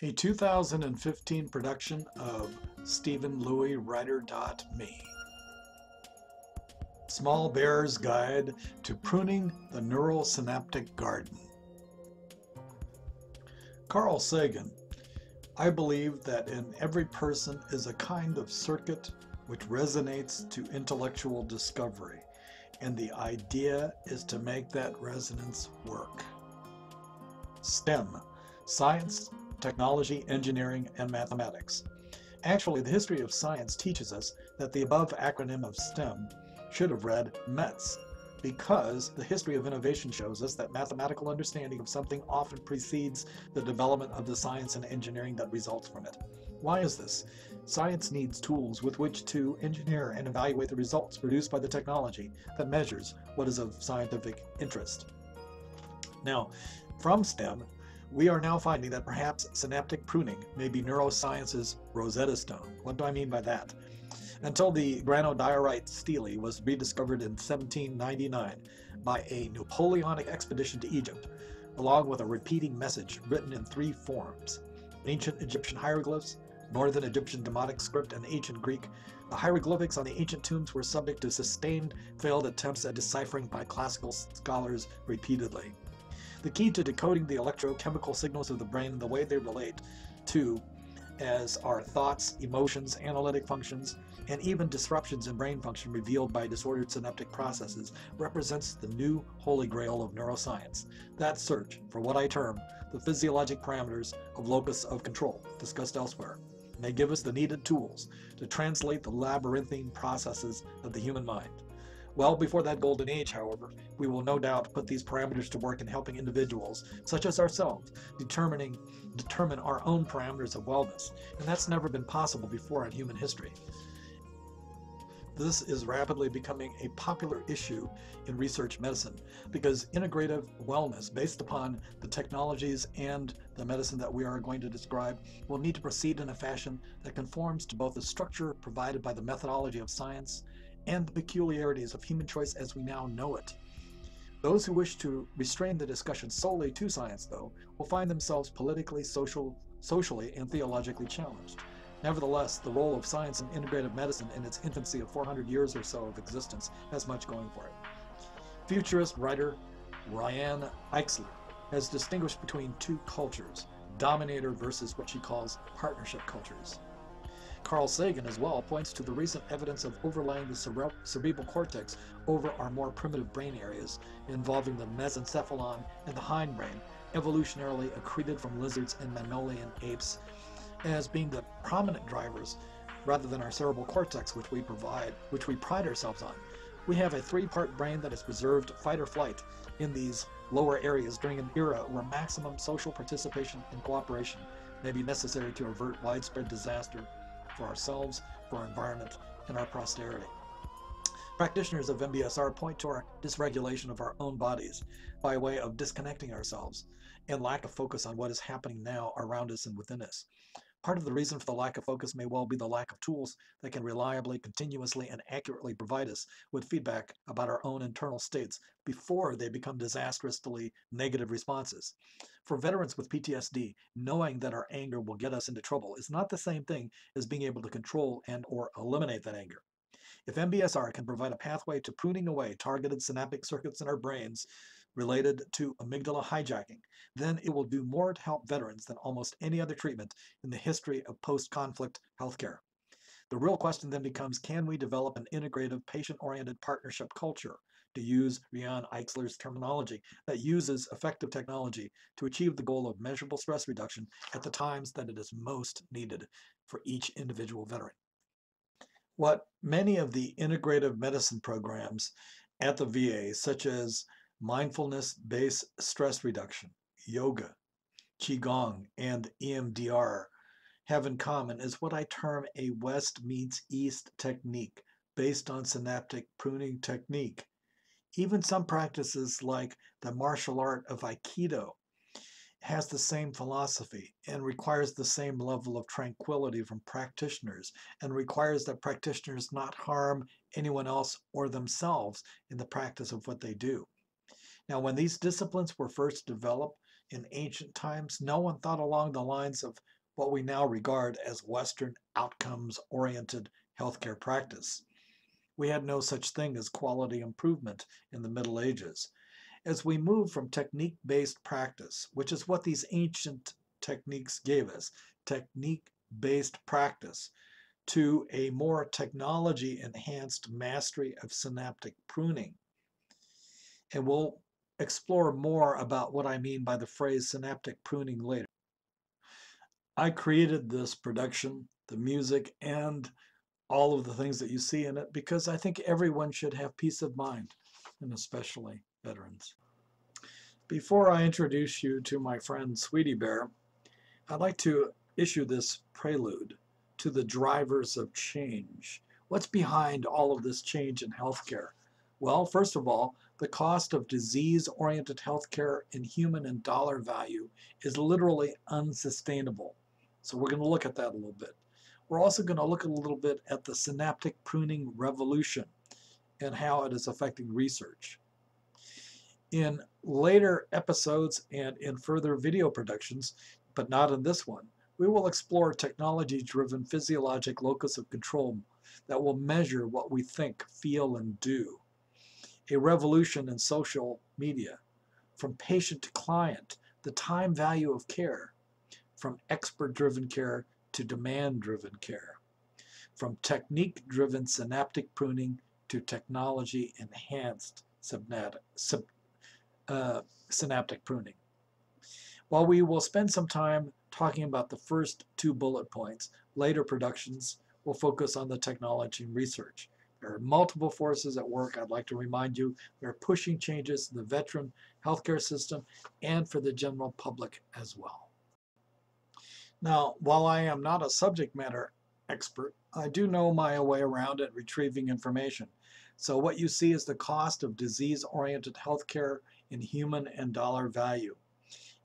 A 2015 production of Steve Louie Writer.me. Small Bear's Guide to Pruning the Neurosynaptic Garden. Carl Sagan. I believe that in every person is a kind of circuit which resonates to intellectual discovery, and the idea is to make that resonance work. STEM, science, technology, engineering, and mathematics. Actually, the history of science teaches us that the above acronym of STEM should have read METS, because the history of innovation shows us that mathematical understanding of something often precedes the development of the science and engineering that results from it. Why is this? Science needs tools with which to engineer and evaluate the results produced by the technology that measures what is of scientific interest. Now, from STEM, we are now finding that perhaps synaptic pruning may be neuroscience's Rosetta Stone. What do I mean by that? Until the granodiorite stele was rediscovered in 1799 by a Napoleonic expedition to Egypt, along with a repeating message written in three forms: ancient Egyptian hieroglyphs, Northern Egyptian Demotic script, and ancient Greek. The hieroglyphics on the ancient tombs were subject to sustained failed attempts at deciphering by classical scholars repeatedly. The key to decoding the electrochemical signals of the brain and the way they relate to, as our thoughts, emotions, analytic functions, and even disruptions in brain function revealed by disordered synaptic processes, represents the new holy grail of neuroscience. That search for what I term the physiologic parameters of locus of control, discussed elsewhere, may give us the needed tools to translate the labyrinthine processes of the human mind. Well before that golden age, however, we will no doubt put these parameters to work in helping individuals, such as ourselves, determine our own parameters of wellness, and that's never been possible before in human history. This is rapidly becoming a popular issue in research medicine because integrative wellness, based upon the technologies and the medicine that we are going to describe, will need to proceed in a fashion that conforms to both the structure provided by the methodology of science and the peculiarities of human choice as we now know it. Those who wish to restrain the discussion solely to science, though, will find themselves politically, socially, and theologically challenged. Nevertheless, the role of science in integrative medicine in its infancy of 400 years or so of existence has much going for it. Futurist writer Ryan Eichsler has distinguished between two cultures, dominator versus what she calls partnership cultures. Carl Sagan as well points to the recent evidence of overlaying the cerebral cortex over our more primitive brain areas involving the mesencephalon and the hindbrain, evolutionarily accreted from lizards and mammalian apes, as being the prominent drivers rather than our cerebral cortex, which we pride ourselves on. We have a three-part brain that is preserved fight or flight in these lower areas during an era where maximum social participation and cooperation may be necessary to avert widespread disaster for ourselves, for our environment, and our posterity. Practitioners of MBSR point to our dysregulation of our own bodies by way of disconnecting ourselves and lack of focus on what is happening now around us and within us. Part of the reason for the lack of focus may well be the lack of tools that can reliably, continuously, and accurately provide us with feedback about our own internal states before they become disastrously negative responses. For veterans with PTSD, knowing that our anger will get us into trouble is not the same thing as being able to control and or eliminate that anger. If MBSR can provide a pathway to pruning away targeted synaptic circuits in our brains related to amygdala hijacking, then it will do more to help veterans than almost any other treatment in the history of post-conflict healthcare. The real question then becomes, can we develop an integrative, patient-oriented partnership culture, to use Ryan Eichsler's terminology, that uses effective technology to achieve the goal of measurable stress reduction at the times that it is most needed for each individual veteran? What many of the integrative medicine programs at the VA, such as mindfulness-based stress reduction, yoga, qigong, and EMDR, have in common is what I term a West meets East technique based on synaptic pruning technique. Even some practices like the martial art of Aikido has the same philosophy and requires the same level of tranquility from practitioners and requires that practitioners not harm anyone else or themselves in the practice of what they do. Now, when these disciplines were first developed, In ancient times, no one thought along the lines of what we now regard as Western outcomes-oriented healthcare practice. We had no such thing as quality improvement in the Middle Ages. As we move from technique-based practice, which is what these ancient techniques gave us, technique-based practice, to a more technology-enhanced mastery of synaptic pruning. And we'll explore more about what I mean by the phrase synaptic pruning later. I created this production, the music, and all of the things that you see in it because I think everyone should have peace of mind, and especially veterans. Before I introduce you to my friend Sweetie Bear, I'd like to issue this prelude to the drivers of change. What's behind all of this change in healthcare? Well, first of all, the cost of disease-oriented healthcare in human and dollar value is literally unsustainable. So we're going to look at that a little bit. We're also going to look a little bit at the synaptic pruning revolution and how it is affecting research. In later episodes and in further video productions, but not in this one, we will explore technology-driven physiologic locus of control that will measure what we think, feel, and do. A revolution in social media, from patient to client, the time value of care, from expert-driven care to demand-driven care, from technique-driven synaptic pruning to technology-enhanced synaptic pruning. While we will spend some time talking about the first two bullet points, later productions will focus on the technology and research. There are multiple forces at work. I'd like to remind you, they're pushing changes in the veteran healthcare system and for the general public as well. Now, while I am not a subject matter expert, I do know my way around at retrieving information. So what you see is the cost of disease-oriented healthcare in human and dollar value.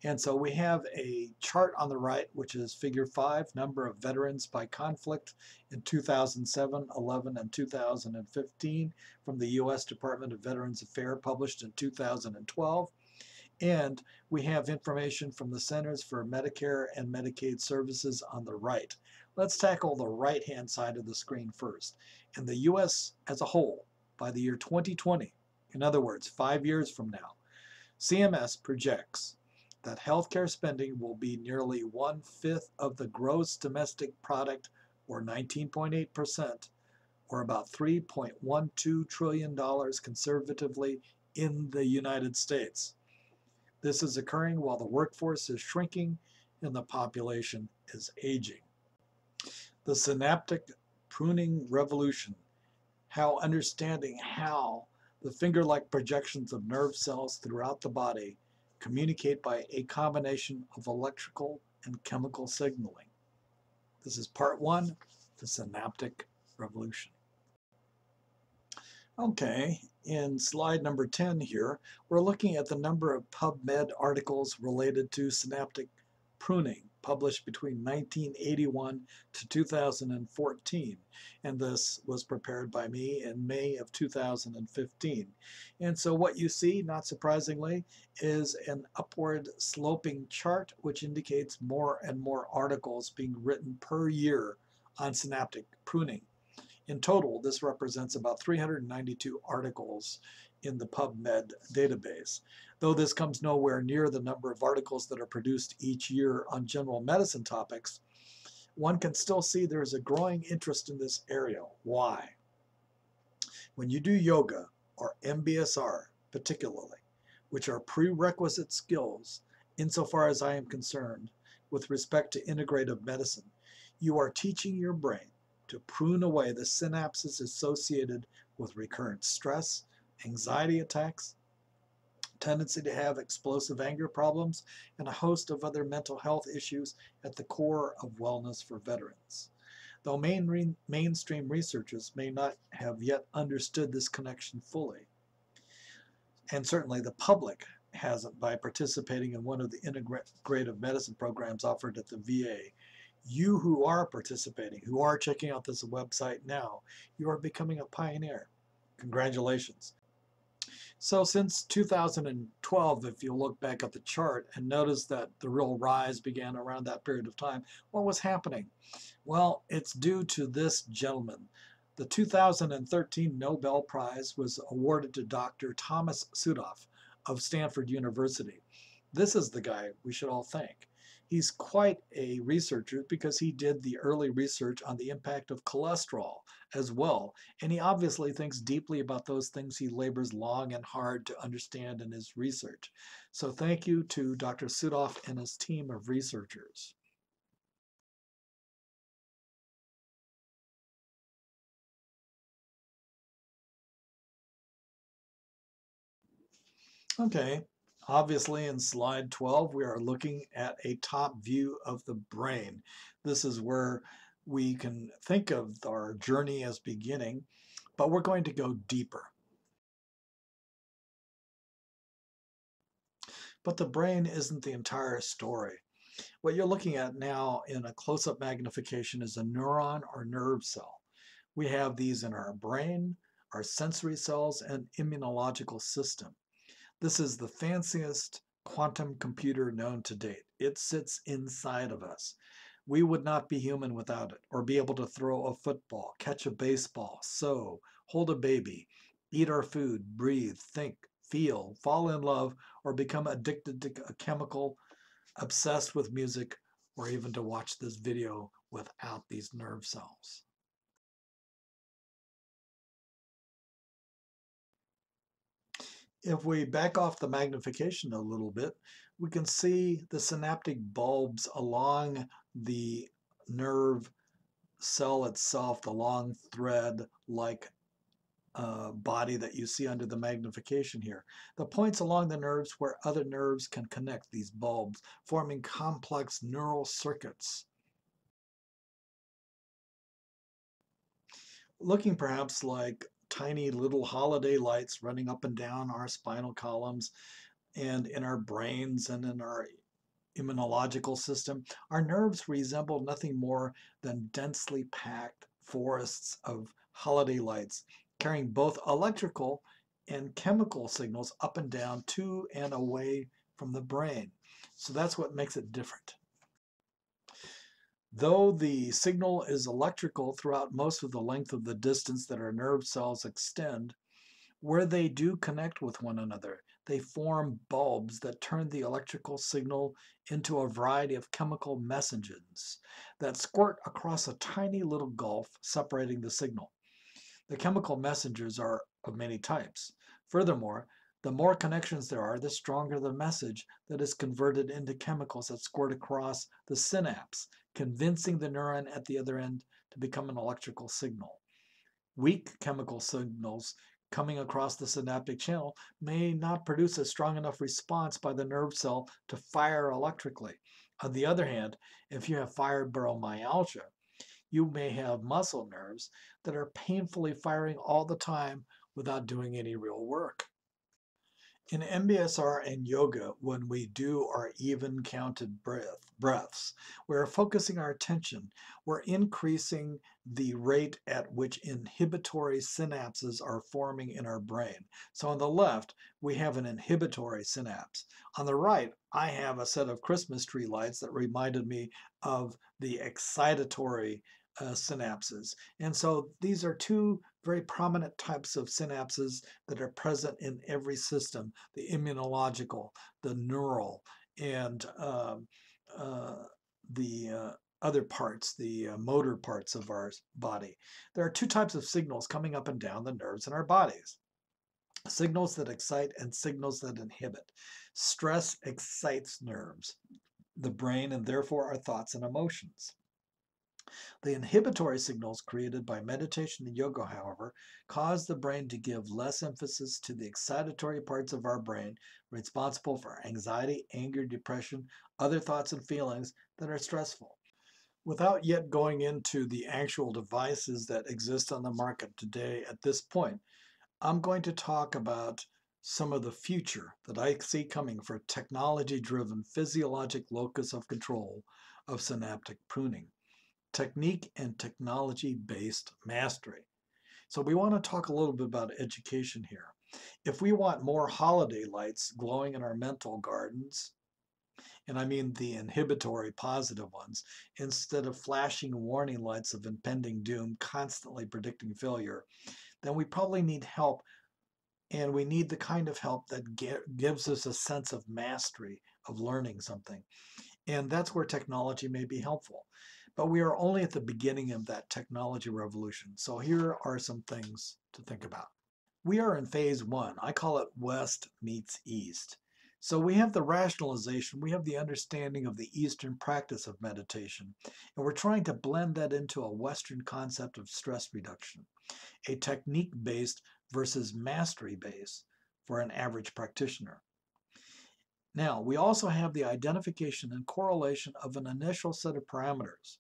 And so we have a chart on the right, which is figure 5, number of veterans by conflict in 2007, 11, and 2015 from the U.S. Department of Veterans Affairs, published in 2012. And we have information from the Centers for Medicare and Medicaid Services on the right. Let's tackle the right-hand side of the screen first. In the U.S. as a whole, by the year 2020, in other words, 5 years from now, CMS projects that healthcare spending will be nearly 1/5 of the gross domestic product, or 19.8%, or about $3.12 trillion conservatively in the United States. This is occurring while the workforce is shrinking and the population is aging. The synaptic pruning revolution, how understanding how the finger-like projections of nerve cells throughout the body communicate by a combination of electrical and chemical signaling. This is part 1, the synaptic revolution. Okay, in slide number 10 here, we're looking at the number of PubMed articles related to synaptic pruning published between 1981 to 2014, and this was prepared by me in May of 2015. And so what you see, not surprisingly, is an upward sloping chart which indicates more and more articles being written per year on synaptic pruning. In total, this represents about 392 articles in the PubMed database. Though this comes nowhere near the number of articles that are produced each year on general medicine topics, one can still see there is a growing interest in this area. Why? When you do yoga, or MBSR particularly, which are prerequisite skills, insofar as I am concerned, with respect to integrative medicine, you are teaching your brain to prune away the synapses associated with recurrent stress, anxiety attacks, tendency to have explosive anger problems, and a host of other mental health issues at the core of wellness for veterans. Though mainstream researchers may not have yet understood this connection fully, and certainly the public hasn't by participating in one of the integrative medicine programs offered at the VA, you who are participating, who are checking out this website now, you are becoming a pioneer. Congratulations. So since 2012, if you look back at the chart and notice that the real rise began around that period of time, what was happening? Well, it's due to this gentleman. The 2013 Nobel Prize was awarded to Dr. Thomas Sudoff of Stanford University. This is the guy we should all thank. He's quite a researcher because he did the early research on the impact of cholesterol as well. And he obviously thinks deeply about those things he labors long and hard to understand in his research. So thank you to Dr. Sudoff and his team of researchers. Okay, obviously in slide 12, we are looking at a top view of the brain. This is where we can think of our journey as beginning, but we're going to go deeper. But the brain isn't the entire story. What you're looking at now in a close-up magnification is a neuron or nerve cell. We have these in our brain, our sensory cells, and immunological system. This is the fanciest quantum computer known to date. It sits inside of us. We would not be human without it, or be able to throw a football, catch a baseball, sew, hold a baby, eat our food, breathe, think, feel, fall in love, or become addicted to a chemical, obsessed with music, or even to watch this video without these nerve cells. If we back off the magnification a little bit, we can see the synaptic bulbs along the nerve cell itself, the long thread like body that you see under the magnification here. The points along the nerves where other nerves can connect these bulbs, forming complex neural circuits. Looking perhaps like tiny little holiday lights running up and down our spinal columns and in our brains and in our immunological system, our nerves resemble nothing more than densely packed forests of holiday lights, carrying both electrical and chemical signals up and down to and away from the brain. So that's what makes it different. Though the signal is electrical throughout most of the length of the distance that our nerve cells extend, where they do connect with one another, they form bulbs that turn the electrical signal into a variety of chemical messages that squirt across a tiny little gulf separating the signal. The chemical messengers are of many types. Furthermore, the more connections there are, the stronger the message that is converted into chemicals that squirt across the synapse, convincing the neuron at the other end to become an electrical signal. Weak chemical signals coming across the synaptic channel may not produce a strong enough response by the nerve cell to fire electrically. On the other hand, if you have fibromyalgia, you may have muscle nerves that are painfully firing all the time without doing any real work. In MBSR and yoga, when we do our even counted breaths, we're focusing our attention. We're increasing the rate at which inhibitory synapses are forming in our brain. So on the left, we have an inhibitory synapse. On the right, I have a set of Christmas tree lights that reminded me of the excitatory synapses. And so these are two very prominent types of synapses that are present in every system, the immunological, the neural, and the other parts, the motor parts of our body. There are two types of signals coming up and down the nerves in our bodies. Signals that excite and signals that inhibit. Stress excites nerves, the brain, and therefore our thoughts and emotions. The inhibitory signals created by meditation and yoga, however, cause the brain to give less emphasis to the excitatory parts of our brain responsible for anxiety, anger, depression, other thoughts and feelings that are stressful. Without yet going into the actual devices that exist on the market today at this point, I'm going to talk about some of the future that I see coming for technology-driven physiologic locus of control of synaptic pruning. Technique and technology-based mastery. So we want to talk a little bit about education here. If we want more holiday lights glowing in our mental gardens, and I mean the inhibitory positive ones, instead of flashing warning lights of impending doom constantly predicting failure, then we probably need help, and we need the kind of help that gives us a sense of mastery of learning something. And that's where technology may be helpful. But we are only at the beginning of that technology revolution. So here are some things to think about. We are in phase one. I call it West meets East. So we have the rationalization, we have the understanding of the Eastern practice of meditation, and we're trying to blend that into a Western concept of stress reduction, a technique-based versus mastery-based for an average practitioner. Now, we also have the identification and correlation of an initial set of parameters.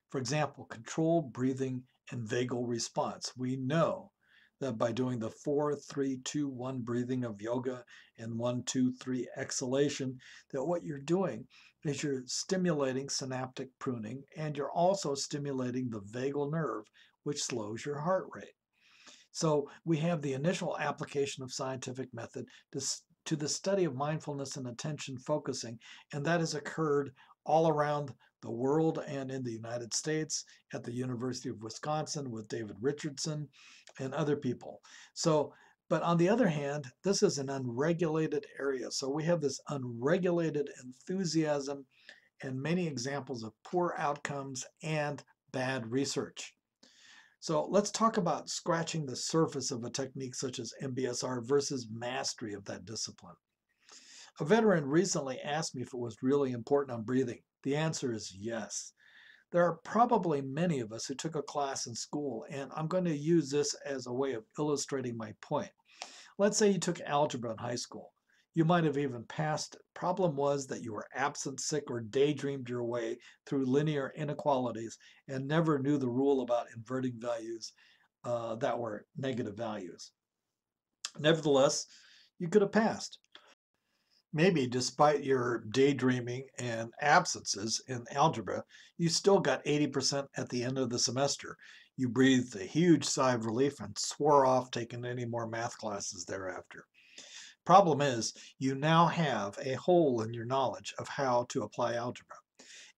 For example, controlled breathing and vagal response. We know that by doing the 4-3-2-1 breathing of yoga and 1-2-3 exhalation, that what you're doing is you're stimulating synaptic pruning, and you're also stimulating the vagal nerve, which slows your heart rate. So we have the initial application of scientific method to the study of mindfulness and attention focusing, and that has occurred all around the world and in the United States at the University of Wisconsin with David Richardson and other people. So, but on the other hand, this is an unregulated area. So we have this unregulated enthusiasm and many examples of poor outcomes and bad research. So let's talk about scratching the surface of a technique such as MBSR versus mastery of that discipline. A veteran recently asked me if it was really important on breathing. The answer is yes. There are probably many of us who took a class in school, and I'm going to use this as a way of illustrating my point. Let's say you took algebra in high school. You might have even passed it. Problem was that you were absent, sick, or daydreamed your way through linear inequalities and never knew the rule about inverting values that were negative values. Nevertheless, you could have passed. Maybe despite your daydreaming and absences in algebra, you still got 80% at the end of the semester. You breathed a huge sigh of relief and swore off taking any more math classes thereafter. Problem is, you now have a hole in your knowledge of how to apply algebra.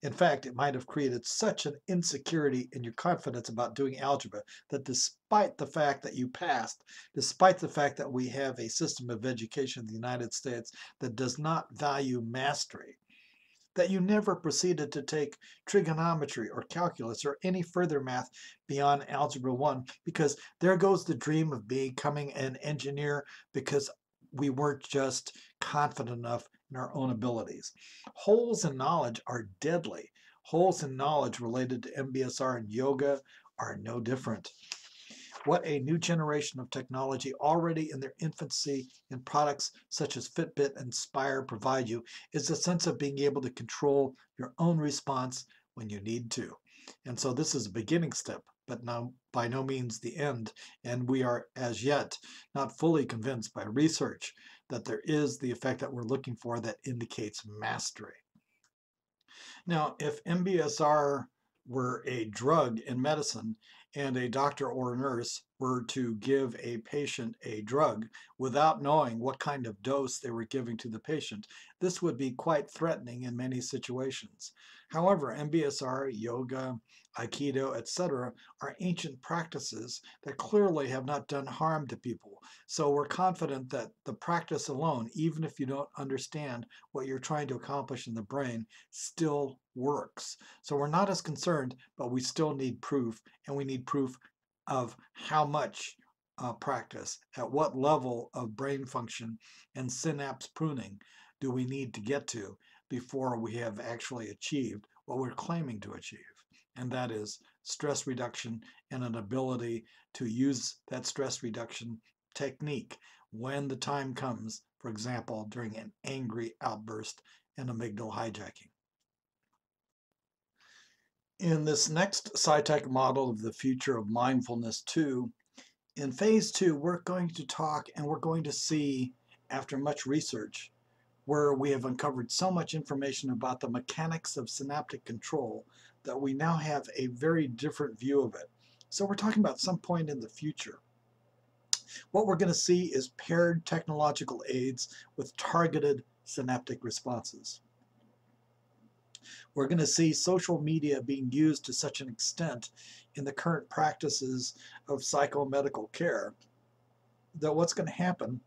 In fact, it might have created such an insecurity in your confidence about doing algebra that despite the fact that you passed, despite the fact that we have a system of education in the United States that does not value mastery, that you never proceeded to take trigonometry or calculus or any further math beyond Algebra 1, because there goes the dream of becoming an engineer because we weren't just confident enough in our own abilities. Holes in knowledge are deadly. Holes in knowledge related to MBSR and yoga are no different. What a new generation of technology already in their infancy in products such as Fitbit and Spire provide you is a sense of being able to control your own response when you need to. And so this is a beginning step, but now by no means the end. And we are as yet not fully convinced by research that there is the effect that we're looking for that indicates mastery. Now, if MBSR were a drug in medicine and a doctor or nurse were to give a patient a drug without knowing what kind of dose they were giving to the patient, this would be quite threatening in many situations. However, MBSR, yoga, Aikido, etc., are ancient practices that clearly have not done harm to people. So we're confident that the practice alone, even if you don't understand what you're trying to accomplish in the brain, still works. So we're not as concerned, but we still need proof, and we need proof of how much practice, at what level of brain function and synapse pruning do we need to get to before we have actually achieved what we're claiming to achieve. And that is stress reduction and an ability to use that stress reduction technique when the time comes, for example, during an angry outburst and amygdala hijacking. In this next SciTech model of the future of mindfulness 2, in phase 2, we're going to talk and we're going to see, after much research, where we have uncovered so much information about the mechanics of synaptic control that we now have a very different view of it. So we're talking about some point in the future. What we're going to see is paired technological aids with targeted synaptic responses. We're going to see social media being used to such an extent in the current practices of psychomedical care that what's going to happen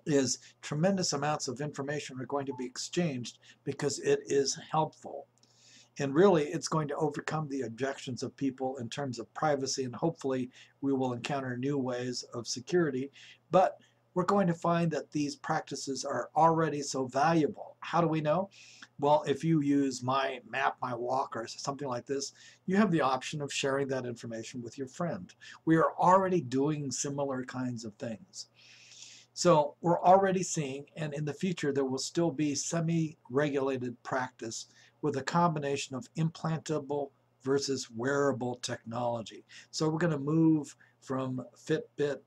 is tremendous amounts of information are going to be exchanged because it is helpful. And really, it's going to overcome the objections of people in terms of privacy, and hopefully we will encounter new ways of security. But we're going to find that these practices are already so valuable. How do we know? Well, if you use My Map, My Walk, or something like this, you have the option of sharing that information with your friend. We are already doing similar kinds of things. So we're already seeing, and in the future there will still be semi-regulated practice with a combination of implantable versus wearable technology. So we're going to move from Fitbit,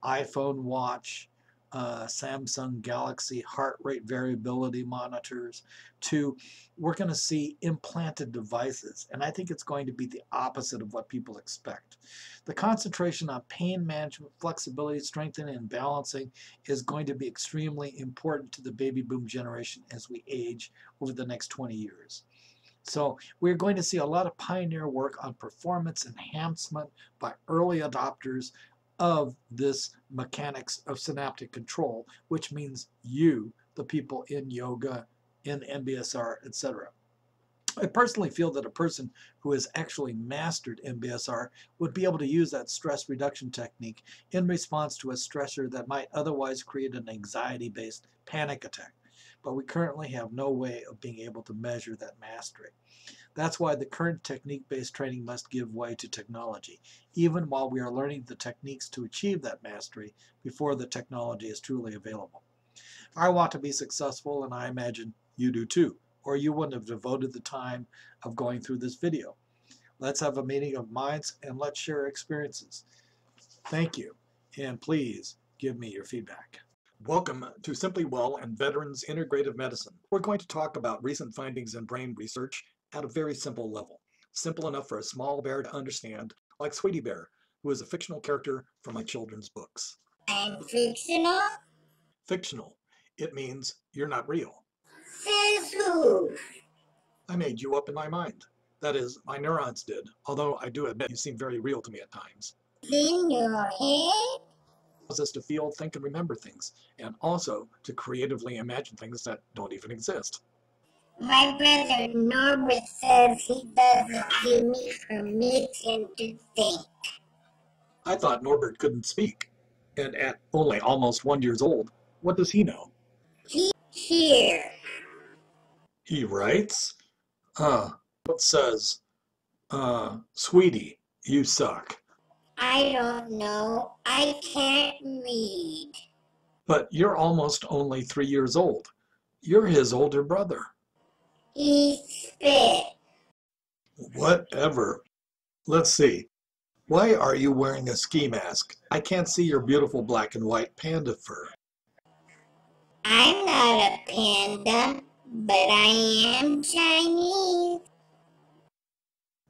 iPhone watch, Samsung Galaxy heart rate variability monitors to we're going to see implanted devices. And I think it's going to be the opposite of what people expect. The concentration on pain management, flexibility, strengthening, and balancing is going to be extremely important to the baby boom generation as we age over the next 20 years. So we're going to see a lot of pioneer work on performance enhancement by early adopters of this mechanics of synaptic control, which means you, the people in yoga, in MBSR, etc. I personally feel that a person who has actually mastered MBSR would be able to use that stress reduction technique in response to a stressor that might otherwise create an anxiety-based panic attack. But we currently have no way of being able to measure that mastery. That's why the current technique-based training must give way to technology, even while we are learning the techniques to achieve that mastery before the technology is truly available. I want to be successful, and I imagine you do too, or you wouldn't have devoted the time of going through this video. Let's have a meeting of minds and let's share experiences. Thank you, and please give me your feedback. Welcome to Simply Well and Veterans Integrative Medicine. We're going to talk about recent findings in brain research at a very simple level. Simple enough for a small bear to understand, like Sweetie Bear, who is a fictional character from my children's books. I'm fictional? Fictional. It means you're not real. Says who? I made you up in my mind. That is, my neurons did, although I do admit you seem very real to me at times. In your head? It allows us to feel, think, and remember things, and also to creatively imagine things that don't even exist. My brother Norbert says he doesn't give me permission to think. I thought Norbert couldn't speak, and at only almost 1 year old, what does he know? He's here. He writes? It says, sweetie, you suck. I don't know. I can't read. But you're almost only 3 years old. You're his older brother. He spit. Whatever. Let's see. Why are you wearing a ski mask? I can't see your beautiful black and white panda fur. I'm not a panda, but I am Chinese.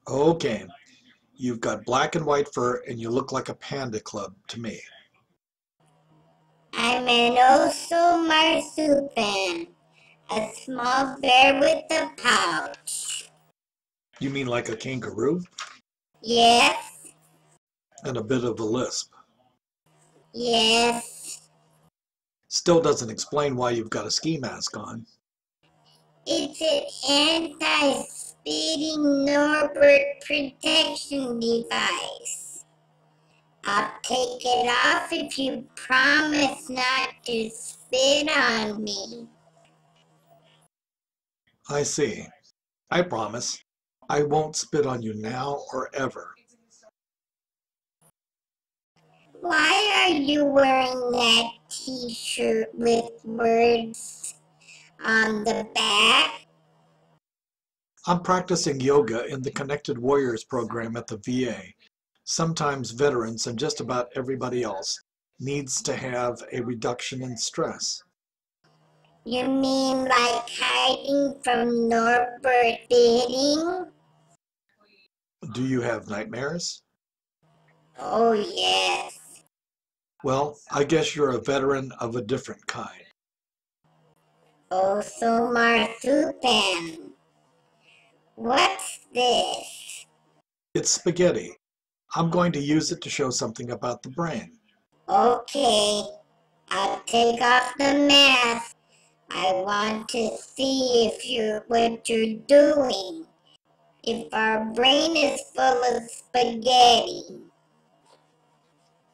Okay. You've got black and white fur and you look like a panda club to me. I'm an oso marsupial, a small bear with a pouch. You mean like a kangaroo? Yes, And a bit of a lisp. yes. Still doesn't explain why you've got a ski mask on. It's an anti-spitting Norbert protection device. I'll take it off if you promise not to spit on me. I see. I promise. I won't spit on you now or ever. Why are you wearing that t-shirt with words on the back? I'm practicing yoga in the Connected Warriors program at the VA. Sometimes veterans and just about everybody else needs to have a reduction in stress. You mean like hiding from Norbert bidding? Do you have nightmares? Oh yes. Well, I guess you're a veteran of a different kind. Oh, so marsupial. What's this? It's spaghetti. I'm going to use it to show something about the brain. Okay, I'll take off the mask. I want to see what you're doing. If our brain is full of spaghetti.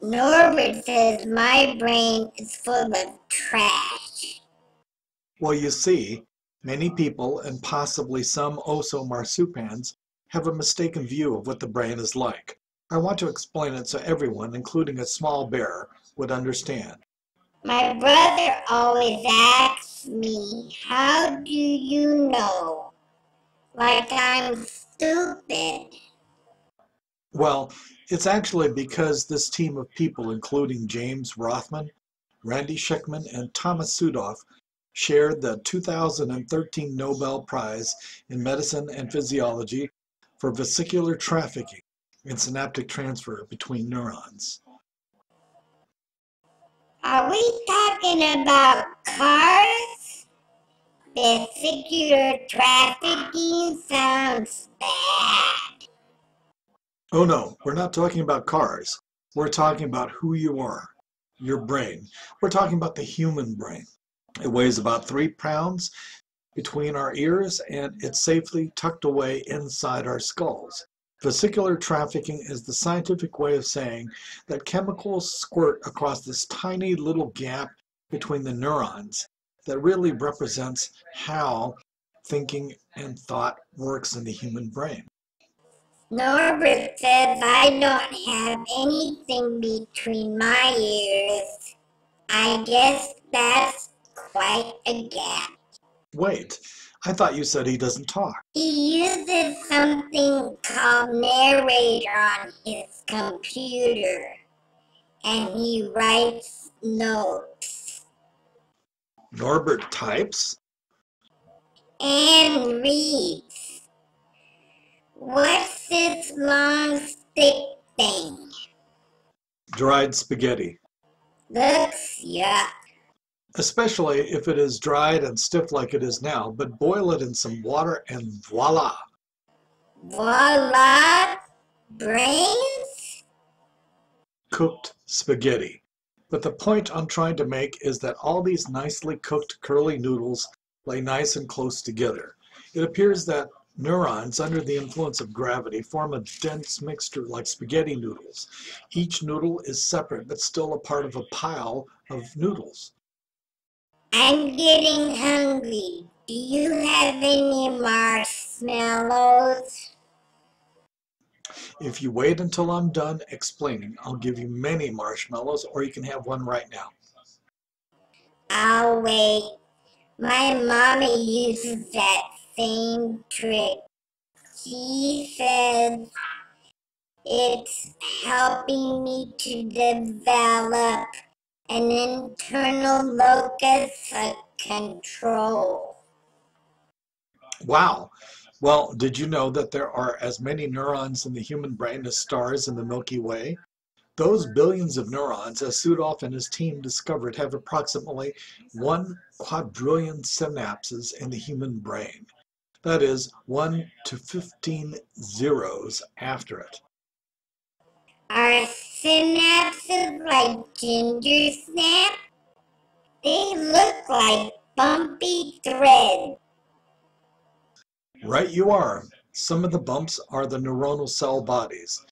Norbert says my brain is full of trash. Well, you see, many people, and possibly some oso marsupans, have a mistaken view of what the brain is like. I want to explain it so everyone, including a small bear, would understand. My brother always asks me, how do you know? Like I'm stupid. Well, it's actually because this team of people, including James Rothman, Randy Schekman, and Thomas Sudoff, shared the 2013 Nobel Prize in Medicine and Physiology for vesicular trafficking and synaptic transfer between neurons. Are we talking about cars? Vesicular trafficking sounds bad. Oh no, we're not talking about cars. We're talking about who you are, your brain. We're talking about the human brain. It weighs about 3 pounds between our ears, and it's safely tucked away inside our skulls. Vesicular trafficking is the scientific way of saying that chemicals squirt across this tiny little gap between the neurons that really represents how thinking and thought works in the human brain. Norbert says I don't have anything between my ears. I guess that's quite a gap. Wait, I thought you said he doesn't talk. He uses something called narrator on his computer, and he writes notes Norbert types? and reads. What's this long stick thing? Dried spaghetti. Looks yuck. Especially if it is dried and stiff like it is now, but boil it in some water and voila! Voila! Brains? Cooked spaghetti. But the point I'm trying to make is that all these nicely cooked curly noodles lay nice and close together. It appears that neurons under the influence of gravity form a dense mixture like spaghetti noodles. Each noodle is separate but still a part of a pile of noodles. I'm getting hungry. Do you have any marshmallows? If you wait until I'm done explaining, I'll give you many marshmallows, or you can have one right now. I'll wait. My mommy uses that same trick. She says it's helping me to develop an internal locus of control. Wow. Well, did you know that there are as many neurons in the human brain as stars in the Milky Way? Those billions of neurons, as Sudoff and his team discovered, have approximately 1 quadrillion synapses in the human brain. That is 1 to 15 zeros after it. Are synapses like ginger snap? They look like bumpy threads. Right you are. Some of the bumps are the neuronal cell bodies.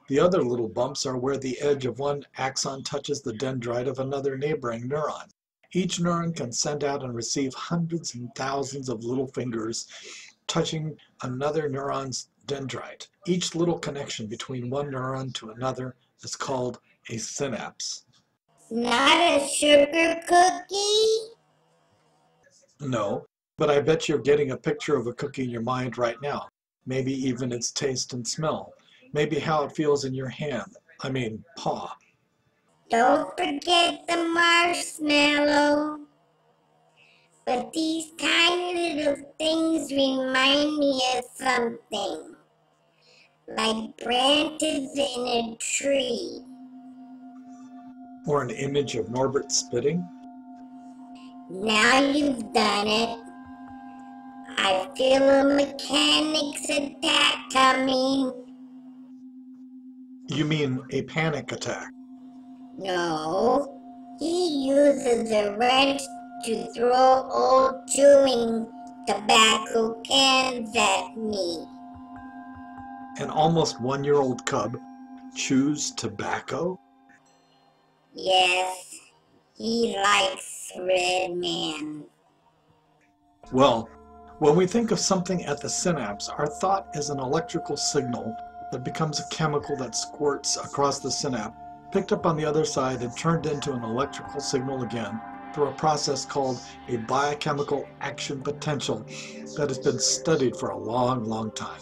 The other little bumps are where the edge of one axon touches the dendrite of another neighboring neuron. Each neuron can send out and receive hundreds and thousands of little fingers touching another neuron's dendrite. Each little connection between one neuron to another is called a synapse. Not a sugar cookie? No, but I bet you're getting a picture of a cookie in your mind right now. Maybe even its taste and smell. Maybe how it feels in your hand. Paw. Don't forget the marshmallow. But these tiny little things remind me of something. Like branches in a tree. Or an image of Norbert spitting? Now you've done it. I feel a mechanics attack coming. You mean a panic attack? No, he uses a wrench to throw old chewing tobacco cans at me. An almost 1-year-old cub chews tobacco? Yes, he likes Red Man. Well, when we think of something at the synapse, our thought is an electrical signal that becomes a chemical that squirts across the synapse, picked up on the other side and turned into an electrical signal again through a process called a biochemical action potential that has been studied for a long, long time.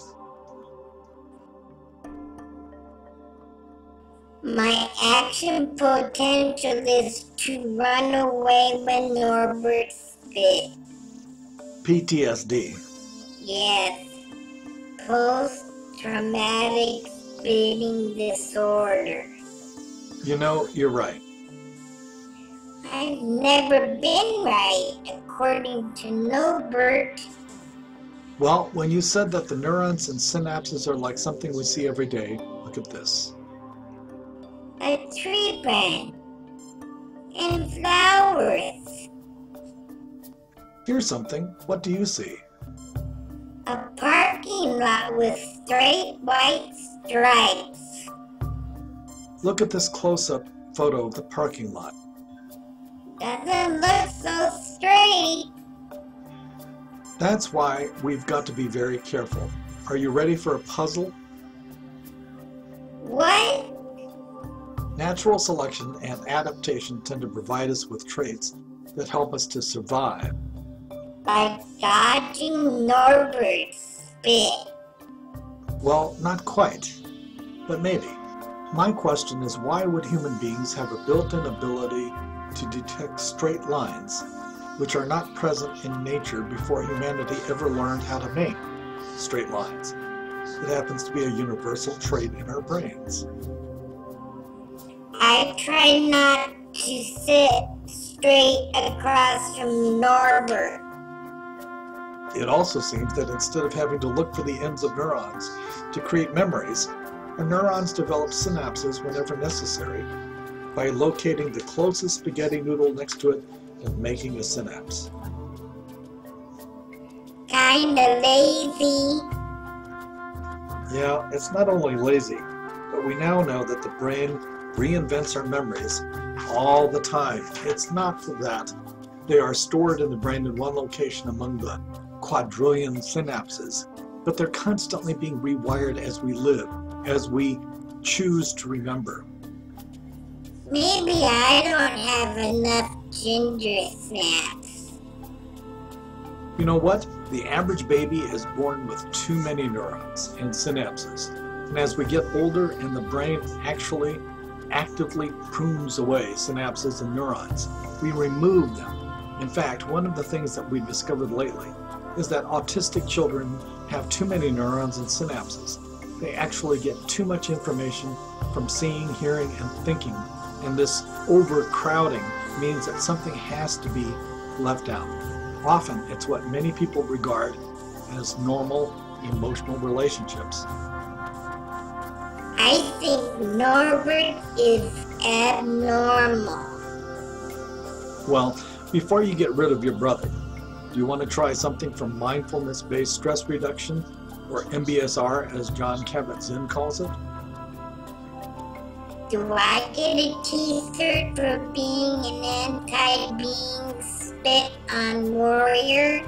My action potential is to run away when Norbert spits. PTSD. Yes, post-traumatic spitting disorder. You know, you're right. I've never been right, according to Norbert. Well, when you said that the neurons and synapses are like something we see every day, look at this. A tree branch and flowers. Here's something. What do you see? A parking lot with straight white stripes. Look at this close-up photo of the parking lot. Doesn't look so straight. That's why we've got to be very careful. Are you ready for a puzzle? What? Natural selection and adaptation tend to provide us with traits that help us to survive. By dodging Norbert's spit. Well, not quite, but maybe. My question is, why would human beings have a built-in ability to detect straight lines, which are not present in nature before humanity ever learned how to make straight lines? It happens to be a universal trait in our brains. I try not to sit straight across from Norbert. It also seems that instead of having to look for the ends of neurons to create memories, our neurons develop synapses whenever necessary by locating the closest spaghetti noodle next to it and making a synapse. Kinda lazy. Yeah, it's not only lazy, but we now know that the brain reinvents our memories all the time. It's not for that. They are stored in the brain in one location among the quadrillion synapses, but they're constantly being rewired as we live, as we choose to remember. Maybe I don't have enough ginger snaps. You know what? The average baby is born with too many neurons and synapses. And as we get older and the brain actually actively prunes away synapses and neurons, we remove them. In fact, one of the things that we've discovered lately is that autistic children have too many neurons and synapses. They actually get too much information from seeing, hearing, and thinking, and this overcrowding means that something has to be left out. Often, it's what many people regard as normal emotional relationships. I think Norbert is abnormal. Well, before you get rid of your brother, do you want to try something from mindfulness-based stress reduction, or MBSR as John Kabat-Zinn calls it? Do I get a t-shirt for being an anti-being spit on warrior?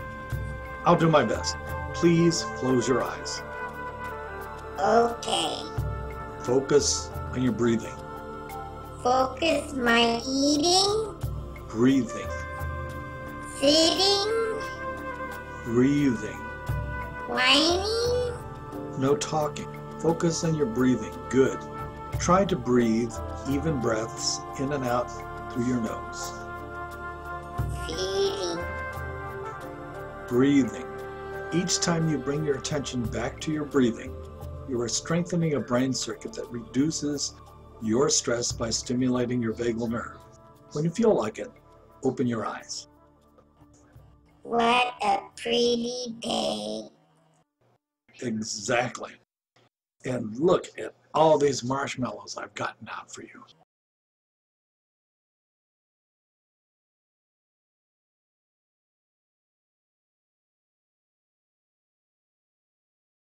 I'll do my best. Please close your eyes. Okay. Focus on your breathing. Focus my eating, Breathing. sitting, Breathing. whining. No talking. Focus on your breathing. Good. Try to breathe even breaths in and out through your nose. Feeling. Breathing. Each time you bring your attention back to your breathing, you are strengthening a brain circuit that reduces your stress by stimulating your vagal nerve. When you feel like it, open your eyes. What a pretty day. Exactly. And look at all these marshmallows I've gotten out for you.